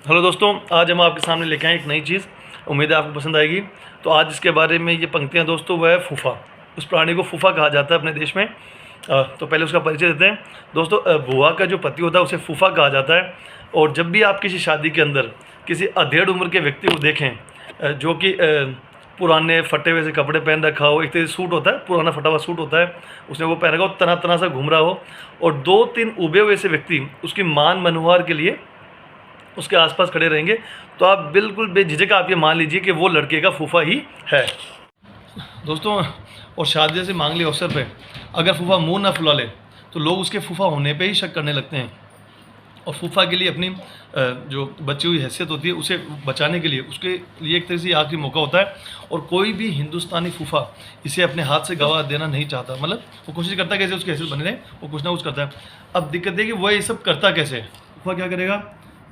Hello दोस्तों, आज हम आपके सामने लेके आए एक नई चीज़। उम्मीद है आपको पसंद आएगी। तो आज इसके बारे में ये पंक्तियाँ दोस्तों, वह है फूफा। उस प्राणी को फूफा कहा जाता है अपने देश में। तो पहले उसका परिचय देते हैं दोस्तों। बुआ का जो पति होता है उसे फूफा कहा जाता है। और जब भी आप किसी शादी के अंदर किसी अधेड़ उम्र के व्यक्ति को देखें जो कि पुराने फटे हुए से कपड़े पहन रखा हो, एक तरह सूट होता है, पुराना फटा हुआ सूट होता है, उसने वो पहन रखा हो, तना तना सा घूम रहा हो, और 2-3 उबे हुए से व्यक्ति उसकी मान मनोहार के लिए उसके आसपास खड़े रहेंगे, तो आप बिल्कुल बेझिझक आप ये मान लीजिए कि वो लड़के का फूफा ही है दोस्तों। और शादी जैसे मांगली अवसर पे अगर फूफा मुंह ना फुला ले तो लोग उसके फूफा होने पे ही शक करने लगते हैं। और फूफा के लिए अपनी जो बची हुई हैसियत होती है उसे बचाने के लिए उसके लिए एक तरह से आखिरी मौका होता है। और कोई भी हिंदुस्तानी फूफा इसे अपने हाथ से गवा देना नहीं चाहता। मतलब वो कोशिश करता है कैसे उसकी हैसियत बनी रहे, वो कुछ ना कुछ करता है। अब दिक्कत है कि वह ये सब करता कैसे है। फूफा क्या करेगा,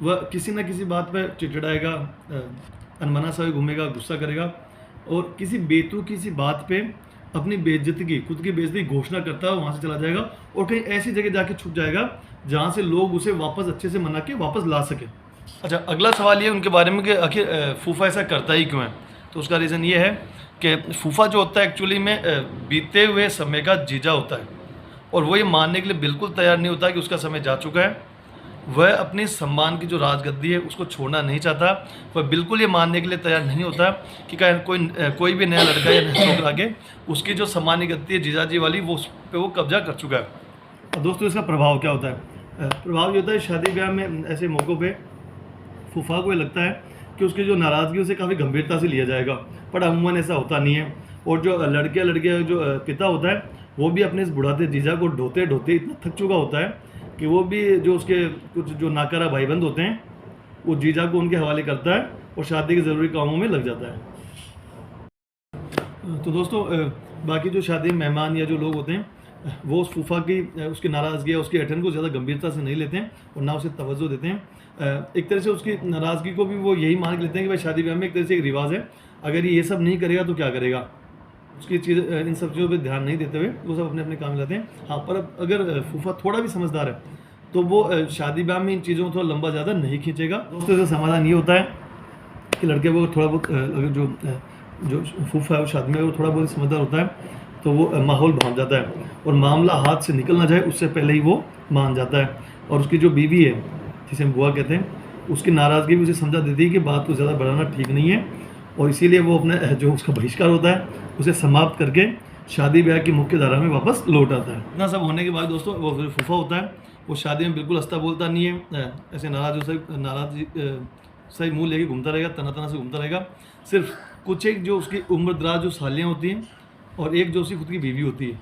वह किसी न किसी बात पर चिड़चिड़ाएगा, अनमना सा घूमेगा, गुस्सा करेगा, और किसी बेतुकी सी बात पे अपनी बेइज्जती की, खुद की बेइज्जती घोषणा करता है, वहाँ से चला जाएगा और कहीं ऐसी जगह जाके छुप जाएगा जहाँ से लोग उसे वापस अच्छे से मना के वापस ला सके। अच्छा, अगला सवाल ये उनके बारे में कि आखिर फूफा ऐसा करता ही क्यों है। तो उसका रीज़न ये है कि फूफा जो होता है एक्चुअली में बीते हुए समय का जीजा होता है, और वो ये मानने के लिए बिल्कुल तैयार नहीं होता कि उसका समय जा चुका है। वह अपनी सम्मान की जो राजगद्दी है उसको छोड़ना नहीं चाहता। वह बिल्कुल ये मानने के लिए तैयार नहीं होता कि कोई भी नया लड़का या नया छोकरा आके उसकी जो सम्मानी गद्दी है जीजाजी वाली, वो उस पर वो कब्जा कर चुका है। और दोस्तों, इसका प्रभाव क्या होता है? प्रभाव ये होता है शादी ब्याह में ऐसे मौक़ों पे फूफा को ये लगता है कि उसकी जो नाराज़गी उसे काफ़ी गंभीरता से लिया जाएगा, पर अमूमन ऐसा होता नहीं है। और जो लड़के जो पिता होता है वो भी अपने इस बुढ़ाते जीजा को ढोते ढोते इतना थक चुका होता है कि वो भी जो उसके कुछ जो नाकारा भाईबंद होते हैं वो जीजा को उनके हवाले करता है और शादी के ज़रूरी कामों में लग जाता है। तो दोस्तों, बाकी जो शादी में मेहमान या जो लोग होते हैं वो उस फूफा की उसकी नाराज़गी या उसकी अठन को ज़्यादा गंभीरता से नहीं लेते हैं और ना उसे तवज्जो देते हैं। एक तरह से उसकी नाराज़गी को भी वो यही मान के लेते हैं कि भाई शादी ब्याह में एक तरह से एक रिवाज है, अगर ये सब नहीं करेगा तो क्या करेगा। उसकी चीज़ इन सब चीज़ों पे ध्यान नहीं देते हुए वो सब अपने अपने काम में लाते हैं। हाँ, पर अगर फूफा थोड़ा भी समझदार है तो वो शादी ब्याह में इन चीज़ों को थोड़ा लंबा ज़्यादा नहीं खींचेगा। दोस्तों, इसका समाधान ये होता है कि लड़के को थोड़ा बहुत अगर जो फूफा है वो शादी में वो थोड़ा बहुत समझदार होता है तो वो माहौल भांप जाता है और मामला हाथ से निकल ना जाए उससे पहले ही वो मान जाता है। और उसकी जो बीवी है जिसे हम बुआ कहते हैं, उसकी नाराज़गी भी उसे समझा देती है कि बात को ज़्यादा बढ़ाना ठीक नहीं है, और इसीलिए वो अपने जो उसका बहिष्कार होता है उसे समाप्त करके शादी ब्याह की मुख्य धारा में वापस लौट आता है। इतना सब होने के बाद दोस्तों, वो फूफा होता है वो शादी में बिल्कुल हंसता बोलता नहीं है, ऐसे नाराज सही मुँह लेके घूमता रहेगा, तना तना से घूमता रहेगा। सिर्फ कुछ एक जो उसकी उम्र दराज जो सालियाँ होती हैं और एक जो उसकी खुद की बीवी होती है,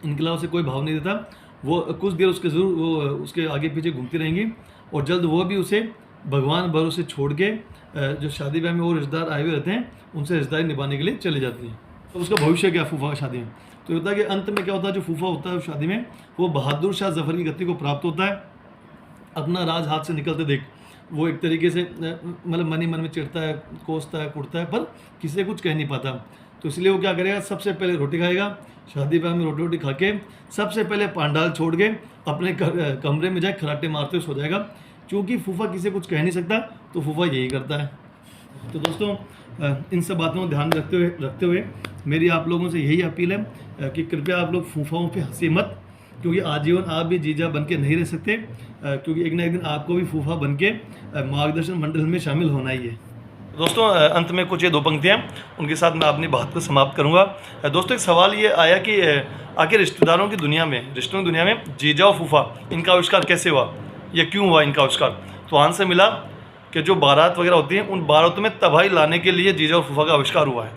इनके अलावा उसे कोई भाव नहीं देता। वो कुछ देर उसके ज़रूर वो उसके आगे पीछे घूमती रहेंगी और जल्द वो भी उसे भगवान भरोसे छोड़ के जो शादी ब्याह में वो रिश्तेदार आए हुए रहते हैं उनसे रिश्तेदारी निभाने के लिए चले जाती हैं। तो उसका भविष्य क्या फूफा शादी में? तो होता है कि अंत में क्या होता है, जो फूफा होता है शादी में वो बहादुर शाह जफ़र की गति को प्राप्त होता है। अपना राज हाथ से निकलते देख वो एक तरीके से मतलब मन ही मन में चिढ़ता है, कोसता है, कुटता है, पर किसी से कुछ कह नहीं पाता। तो इसलिए वो क्या करेगा, सबसे पहले रोटी खाएगा, शादी ब्याह में रोटी खा के सबसे पहले पांडाल छोड़ के अपने कमरे में जाए खराटे मारते हुए सो जाएगा। क्योंकि फूफा किसी से कुछ कह नहीं सकता तो फूफा यही करता है। तो दोस्तों, इन सब बातों को ध्यान रखते हुए मेरी आप लोगों से यही अपील है कि कृपया आप लोग फूफाओं पे हंसी मत, क्योंकि आजीवन आप भी जीजा बन के नहीं रह सकते, क्योंकि एक ना एक दिन आपको भी फूफा बन के मार्गदर्शन मंडल में शामिल होना ही है। दोस्तों, अंत में कुछ ये 2 पंक्तियाँ उनके साथ मैं अपनी बात को समाप्त करूँगा। दोस्तों, एक सवाल ये आया कि आखिर रिश्तेदारों की दुनिया में, रिश्तों की दुनिया में जीजा और फूफा इनका आविष्कार कैसे हुआ या क्यों हुआ इनका आविष्कार? तो आंसर मिला कि जो बारात वगैरह होती हैं उन बारातों में तबाही लाने के लिए जीजा और फूफा का आविष्कार हुआ है।